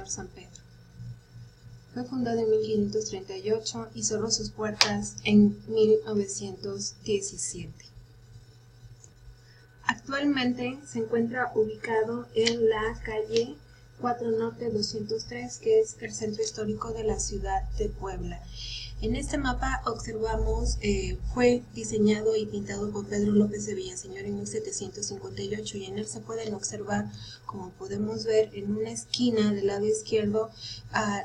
señor San Pedro. Fue fundado en 1538 y cerró sus puertas en 1917. Actualmente se encuentra ubicado en la calle 4 Norte 203, que es el centro histórico de la ciudad de Puebla. En este mapa observamos, fue diseñado y pintado por Pedro López de Villaseñor en 1758 y en él se pueden observar, como podemos ver en una esquina del lado izquierdo,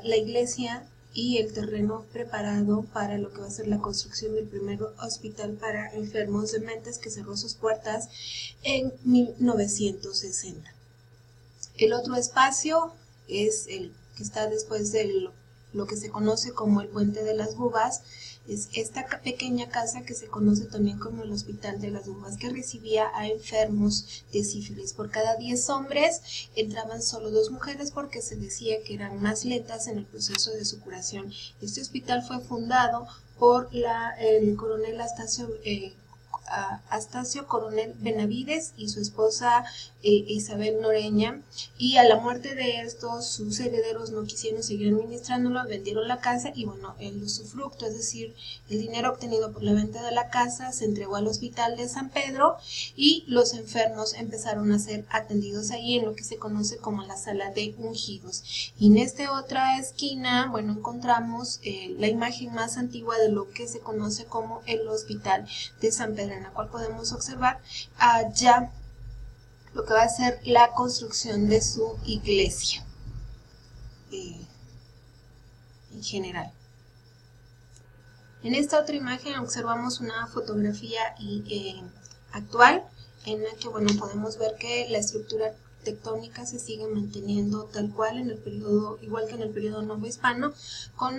la iglesia y el terreno preparado para lo que va a ser la construcción del primer hospital para enfermos dementes, que cerró sus puertas en 1960. El otro espacio es el que está después de lo que se conoce como el Puente de las Bubas. Es esta pequeña casa que se conoce también como el Hospital de las Bubas, que recibía a enfermos de sífilis. Por cada 10 hombres entraban solo 2 mujeres, porque se decía que eran más lentas en el proceso de su curación. Este hospital fue fundado por el coronel Astacio Coronel Benavides y su esposa Isabel Noreña, y a la muerte de estos, sus herederos no quisieron seguir administrándolo, vendieron la casa y bueno, el usufructo, es decir, el dinero obtenido por la venta de la casa, se entregó al Hospital de San Pedro y los enfermos empezaron a ser atendidos ahí en lo que se conoce como la sala de ungidos. Y en esta otra esquina, bueno, encontramos la imagen más antigua de lo que se conoce como el Hospital de San Pedro, en la cual podemos observar ya lo que va a ser la construcción de su iglesia en general. En esta otra imagen observamos una fotografía actual, en la que bueno, podemos ver que la estructura tectónica se sigue manteniendo tal cual en el periodo, igual que en el periodo novohispano, con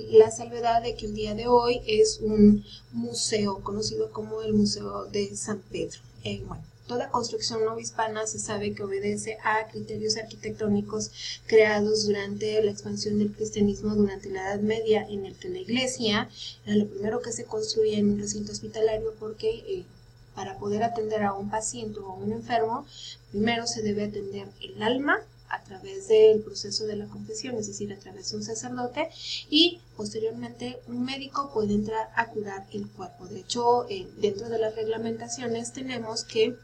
la salvedad de que el día de hoy es un museo conocido como el Museo de San Pedro. Bueno, toda construcción novohispana se sabe que obedece a criterios arquitectónicos creados durante la expansión del cristianismo durante la Edad Media, en el que la iglesia era lo primero que se construía en un recinto hospitalario, porque para poder atender a un paciente o a un enfermo, primero se debe atender el alma a través del proceso de la confesión, es decir, a través de un sacerdote, y posteriormente un médico puede entrar a curar el cuerpo. De hecho, dentro de las reglamentaciones tenemos que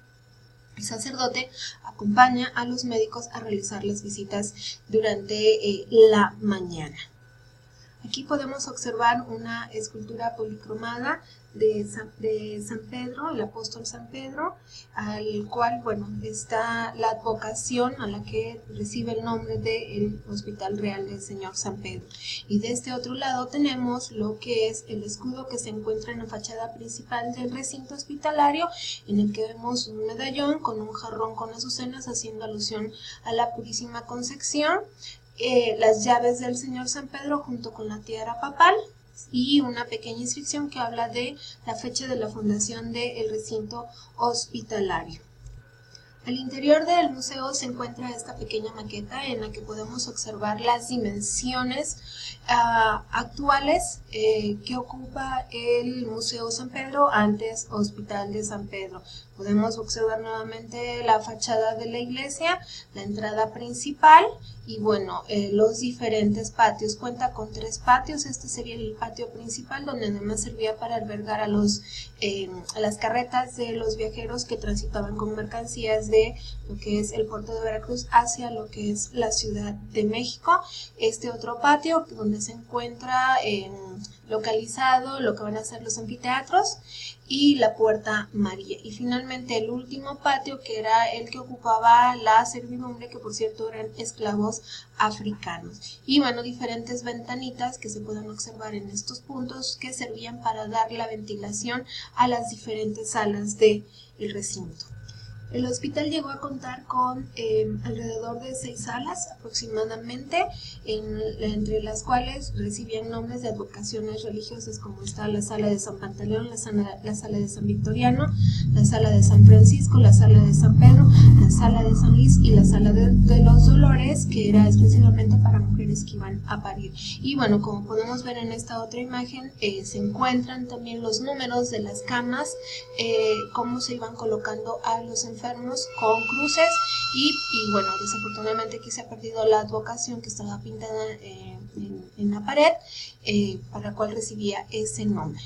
el sacerdote acompaña a los médicos a realizar las visitas durante la mañana. Aquí podemos observar una escultura policromada de San Pedro, el apóstol San Pedro, al cual, bueno, está la advocación a la que recibe el nombre del Hospital Real del Señor San Pedro. Y de este otro lado tenemos lo que es el escudo que se encuentra en la fachada principal del recinto hospitalario, en el que vemos un medallón con un jarrón con azucenas haciendo alusión a la Purísima Concepción, las llaves del Señor San Pedro junto con la tiara papal y una pequeña inscripción que habla de la fecha de la fundación del recinto hospitalario. Al interior del museo se encuentra esta pequeña maqueta en la que podemos observar las dimensiones actuales que ocupa el Museo San Pedro, antes Hospital de San Pedro. Podemos observar nuevamente la fachada de la iglesia, la entrada principal y bueno, los diferentes patios. Cuenta con 3 patios. Este sería el patio principal, donde además servía para albergar a las carretas de los viajeros que transitaban con mercancías de lo que es el puerto de Veracruz hacia lo que es la Ciudad de México. Este otro patio donde se encuentra localizado lo que van a ser los anfiteatros y la Puerta María. Y finalmente el último patio, que era el que ocupaba la servidumbre, que por cierto eran esclavos africanos. Y bueno, diferentes ventanitas que se pueden observar en estos puntos que servían para dar la ventilación a las diferentes salas del recinto. El hospital llegó a contar con alrededor de 6 salas aproximadamente, entre las cuales recibían nombres de advocaciones religiosas, como está la sala de San Pantaleón, la sala de San Victoriano, la sala de San Francisco, la sala de San Pedro, la sala de San Luis y la sala de los Dolores, que era exclusivamente para mujeres que iban a parir. Y bueno, como podemos ver en esta otra imagen, se encuentran también los números de las camas, cómo se iban colocando a los enfermos enfermos con cruces y bueno, desafortunadamente aquí se ha perdido la advocación que estaba pintada en la pared, para la cual recibía ese nombre.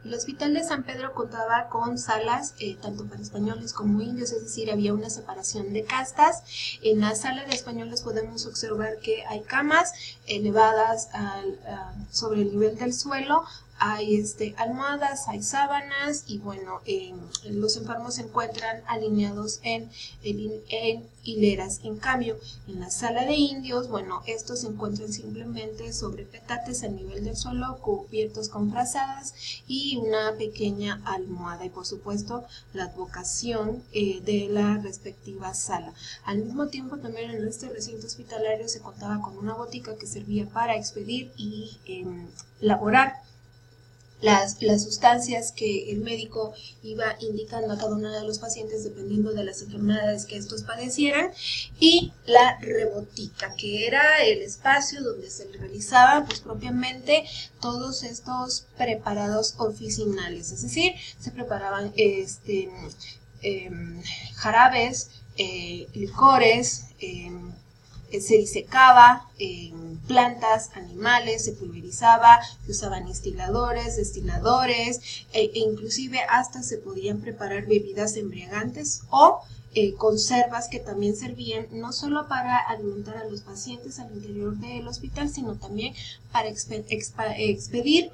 El Hospital de San Pedro contaba con salas tanto para españoles como indios, es decir, había una separación de castas. En la sala de españoles podemos observar que hay camas elevadas sobre el nivel del suelo, hay almohadas, hay sábanas y bueno, los enfermos se encuentran alineados en hileras. En cambio, en la sala de indios, bueno, estos se encuentran simplemente sobre petates a nivel del suelo, cubiertos con frazadas y una pequeña almohada y por supuesto la advocación de la respectiva sala. Al mismo tiempo también en este recinto hospitalario se contaba con una botica que servía para expedir y elaborar las sustancias que el médico iba indicando a cada uno de los pacientes dependiendo de las enfermedades que estos padecieran, y la rebotica, que era el espacio donde se realizaban pues propiamente todos estos preparados oficinales, es decir, se preparaban jarabes, licores, se disecaba plantas, animales, se pulverizaba, se usaban instiladores, destiladores, e inclusive hasta se podían preparar bebidas embriagantes o conservas que también servían no solo para alimentar a los pacientes al interior del hospital, sino también para expedir,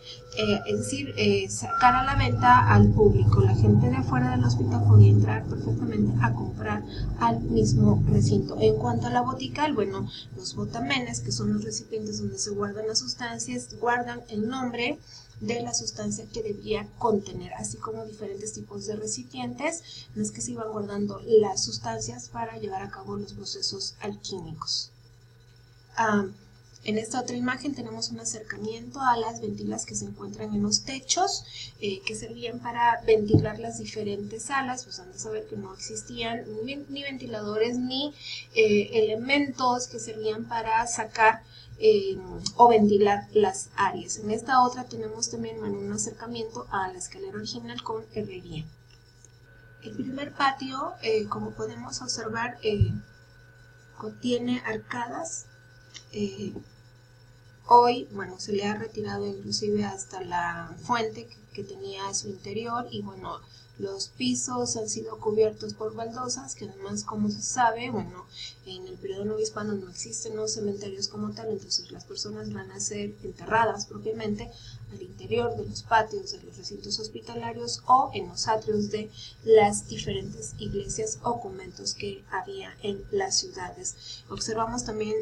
es decir, sacar a la venta al público. La gente de afuera del hospital podía entrar perfectamente a comprar al mismo recinto. En cuanto a la botical, bueno, los botamenes, que son los recipientes donde se guardan las sustancias, guardan el nombre de la sustancia que debía contener, así como diferentes tipos de recipientes en los que se iban guardando las sustancias para llevar a cabo los procesos alquímicos. En esta otra imagen tenemos un acercamiento a las ventilas que se encuentran en los techos, que servían para ventilar las diferentes salas. Pues han de saber que no existían ni ventiladores ni elementos que servían para sacar o ventilar las áreas. En esta otra tenemos también un acercamiento a la escalera original con herrería. El primer patio, como podemos observar, contiene arcadas. Hoy, bueno, se le ha retirado inclusive hasta la fuente que tenía a su interior y bueno, los pisos han sido cubiertos por baldosas, que además, como se sabe, bueno, en el periodo novohispano no existen los cementerios como tal, entonces las personas van a ser enterradas propiamente al interior de los patios de los recintos hospitalarios o en los atrios de las diferentes iglesias o conventos que había en las ciudades. Observamos también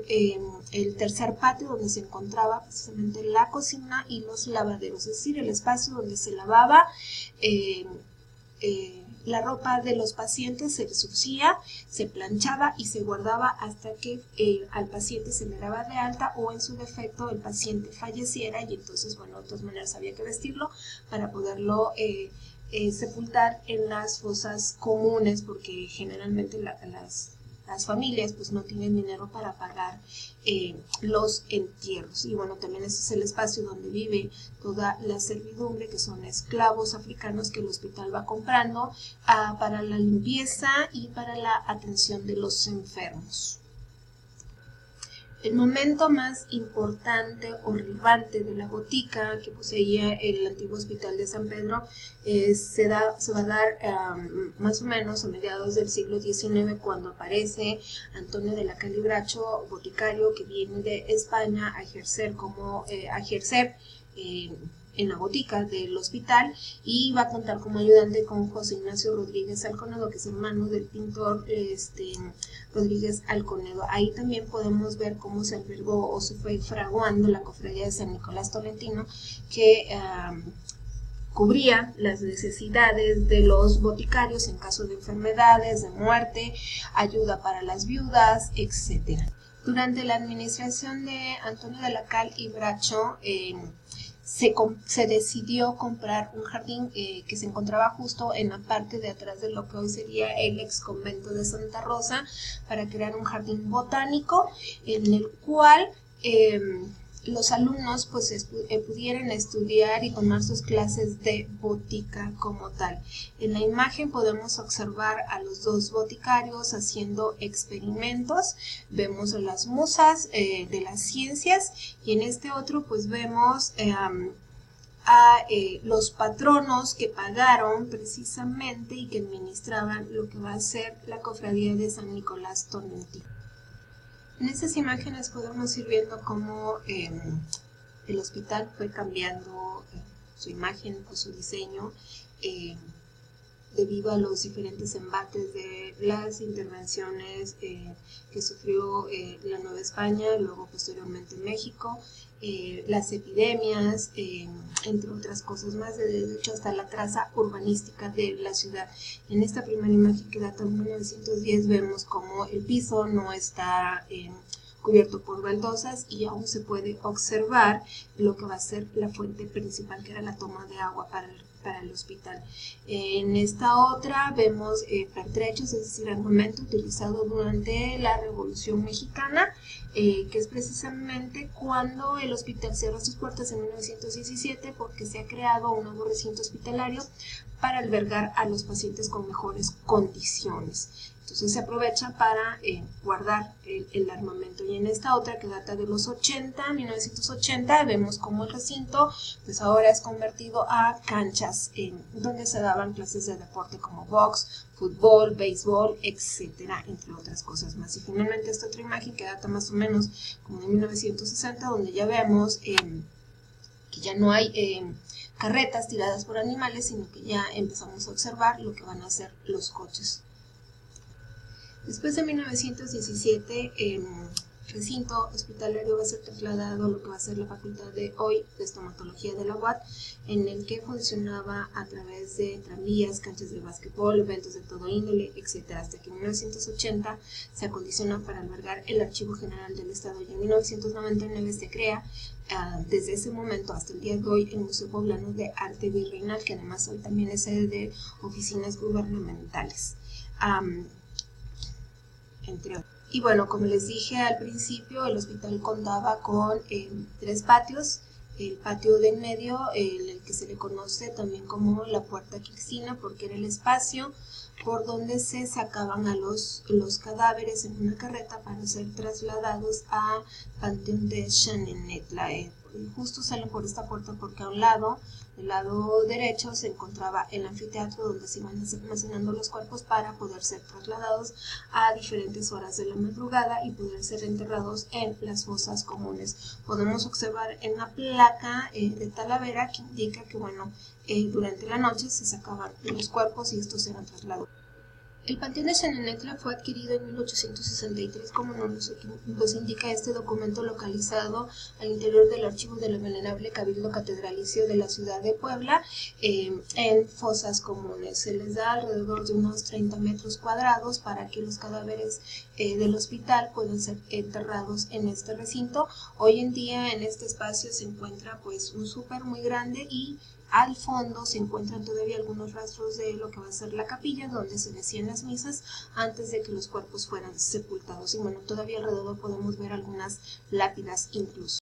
el tercer patio donde se encontraba precisamente la cocina y los lavaderos, es decir, el espacio donde se lavaba la ropa de los pacientes, se surcía, se planchaba y se guardaba hasta que al paciente se le daba de alta o en su defecto el paciente falleciera y entonces, bueno, de todas maneras había que vestirlo para poderlo sepultar en las fosas comunes, porque generalmente las familias pues no tienen dinero para pagar los entierros. Y bueno, también ese es el espacio donde vive toda la servidumbre, que son esclavos africanos que el hospital va comprando para la limpieza y para la atención de los enfermos. El momento más importante o relevante de la botica que poseía el antiguo hospital de San Pedro se va a dar más o menos a mediados del siglo XIX, cuando aparece Antonio de la Cal y Bracho, boticario que viene de España a ejercer en la botica del hospital, y va a contar como ayudante con José Ignacio Rodríguez Alconedo, que es hermano del pintor Rodríguez Alconedo. Ahí también podemos ver cómo se albergó o se fue fraguando la cofradía de San Nicolás Tolentino, que cubría las necesidades de los boticarios en caso de enfermedades, de muerte, ayuda para las viudas, etc. Durante la administración de Antonio de la Cal y Bracho, se decidió comprar un jardín que se encontraba justo en la parte de atrás de lo que hoy sería el ex convento de Santa Rosa, para crear un jardín botánico en el cual los alumnos pues pudieran estudiar y tomar sus clases de botica como tal. En la imagen podemos observar a los dos boticarios haciendo experimentos, vemos a las musas de las ciencias, y en este otro pues vemos a los patronos que pagaron precisamente y que administraban lo que va a ser la cofradía de San Nicolás Tonantí. En estas imágenes podemos ir viendo cómo el hospital fue cambiando su imagen o su diseño debido a los diferentes embates de las intervenciones que sufrió la Nueva España, luego posteriormente México, las epidemias, entre otras cosas más, de hecho hasta la traza urbanística de la ciudad. En esta primera imagen que data de 1910 vemos como el piso no está cubierto por baldosas y aún se puede observar lo que va a ser la fuente principal, que era la toma de agua para el hospital. En esta otra vemos pertrechos, es decir, armamento utilizado durante la Revolución Mexicana, que es precisamente cuando el hospital cierra sus puertas en 1917 porque se ha creado un nuevo recinto hospitalario para albergar a los pacientes con mejores condiciones. Entonces se aprovecha para guardar el armamento. Y en esta otra que data de los 1980, vemos cómo el recinto pues ahora es convertido a canchas donde se daban clases de deporte como box, fútbol, béisbol, etcétera, entre otras cosas más. Y finalmente esta otra imagen que data más o menos como de 1960, donde ya vemos que ya no hay carretas tiradas por animales, sino que ya empezamos a observar lo que van a ser los coches. Después de 1917, el recinto hospitalario va a ser trasladado a lo que va a ser la facultad de hoy de estomatología de la UAT, en el que funcionaba a través de tranvías, canchas de básquetbol, eventos de todo índole, etc. Hasta que en 1980 se acondiciona para albergar el Archivo General del Estado, y en 1999 se crea, desde ese momento hasta el día de hoy, el Museo Poblano de Arte Virreinal, que además hoy también es sede de oficinas gubernamentales. Entre otros. Y bueno, como les dije al principio, el hospital contaba con 3 patios. El patio del medio, el que se le conoce también como la Puerta Quixina, porque era el espacio por donde se sacaban a los cadáveres en una carreta para ser trasladados a Panteón de Xanenetla. Justo salen por esta puerta porque a un lado, del lado derecho, se encontraba el anfiteatro donde se iban almacenando los cuerpos para poder ser trasladados a diferentes horas de la madrugada y poder ser enterrados en las fosas comunes. Podemos observar en la placa de Talavera que indica que bueno, durante la noche se sacaban los cuerpos y estos eran trasladados. El Panteón de Xanenetla fue adquirido en 1863, como nos indica este documento localizado al interior del archivo del venerable Cabildo Catedralicio de la ciudad de Puebla, en fosas comunes. Se les da alrededor de unos 30 metros cuadrados para que los cadáveres del hospital puedan ser enterrados en este recinto. Hoy en día en este espacio se encuentra pues un súper muy grande, y al fondo se encuentran todavía algunos rastros de lo que va a ser la capilla donde se decían las misas antes de que los cuerpos fueran sepultados. Y bueno, todavía alrededor podemos ver algunas lápidas incluso.